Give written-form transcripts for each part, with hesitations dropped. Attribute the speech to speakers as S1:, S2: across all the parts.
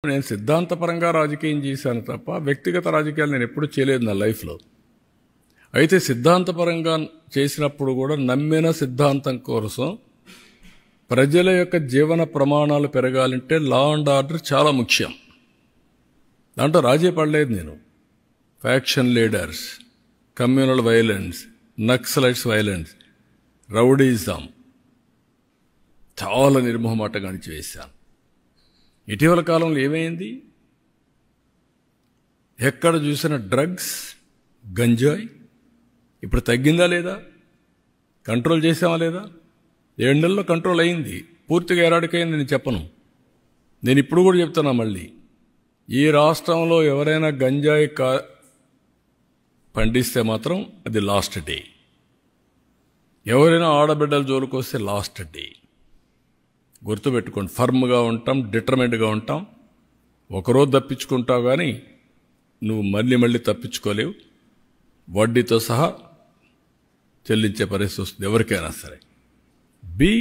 S1: నేను సిద్ధాంతపరంగా రాజకీయం చేశాను తప్ప వ్యక్తిగత రాజకీయాలు నేను ఎప్పుడూ చేయలేదు నా లైఫ్లో. అయితే సిద్ధాంతపరంగా చేసినప్పుడు కూడా నమ్మిన సిద్ధాంతం కోసం ప్రజల యొక్క జీవన ప్రమాణాలు పెరగాలంటే లా అండ్ ఆర్డర్ చాలా ముఖ్యం. దాంట్లో రాజీ పడలేదు నేను. Faction leaders, communal violence, Naxalites violence, rowdyism చాలా నిర్మోహమాటంగా అణిచివేశాను. ఇటీవల కాలంలో ఏమైంది? ఎక్కడ చూసిన డ్రగ్స్, గంజాయి ఇప్పుడు తగ్గిందా లేదా? కంట్రోల్ చేసామా లేదా? 7 నెలల్లో కంట్రోల్ అయింది. పూర్తిగా ఎరాడికైంది నేను చెప్పను. నేను ఇప్పుడు కూడా చెప్తున్నా మళ్ళీ, ఈ రాష్ట్రంలో ఎవరైనా గంజాయి పండిస్తే మాత్రం అది లాస్ట్ డే. ఎవరైనా ఆడబిడ్డల జోలికి వస్తే లాస్ట్ డే. గుర్తుపెట్టుకోండి, ఫర్మ్గా ఉంటాం, డిటర్మెంట్గా ఉంటాం. ఒకరోజు తప్పించుకుంటావు కానీ నువ్వు మళ్ళీ తప్పించుకోలేవు. వడ్డీతో సహా చెల్లించే పరిస్థితి వస్తుంది ఎవరికైనా సరే. Be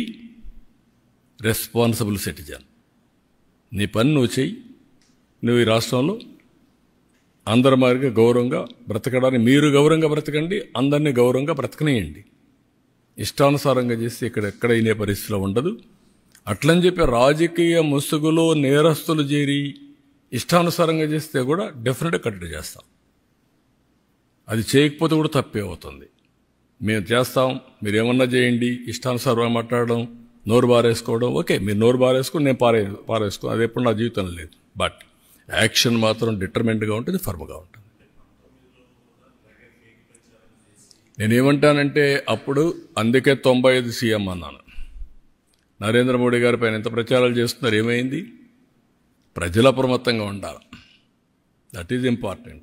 S1: responsible citizen. నీ పని నువ్వు చెయ్యి. నువ్వు ఈ రాష్ట్రంలో అందరి మాదిరిగా గౌరవంగా బ్రతకడానికి మీరు గౌరవంగా బ్రతకండి, అందరినీ గౌరవంగా బ్రతకనేయండి. ఇష్టానుసారంగా చేస్తే ఎక్కడ ఇనే పరిస్థితిలో ఉండదు. అట్లని చెప్పి రాజకీయ ముసుగులో నేరస్తులు చేరి ఇష్టానుసారంగా చేస్తే కూడా డెఫినెట్గా కట్టడి చేస్తాం. అది చేయకపోతే కూడా తప్పే అవుతుంది. మేము చేస్తాం, మీరు ఏమన్నా చేయండి. ఇష్టానుసారంగా మాట్లాడడం, నోరు బారేసుకోవడం, ఓకే, మీరు నోరు బారేసుకుని నేను పారేసుకో, అది ఎప్పుడు నా జీవితంలో లేదు. బట్ యాక్షన్ మాత్రం డిటర్మెంట్గా ఉంటుంది, ఫర్మ్గా ఉంటుంది. నేనేమంటానంటే అప్పుడు అందుకే 95 సీఎం అన్నాను. నరేంద్ర మోడీ గారి పైన ఎంత ప్రచారాలు చేస్తున్నారు, ఏమైంది? ప్రజల అప్రమత్తంగా ఉండాలి. That is important.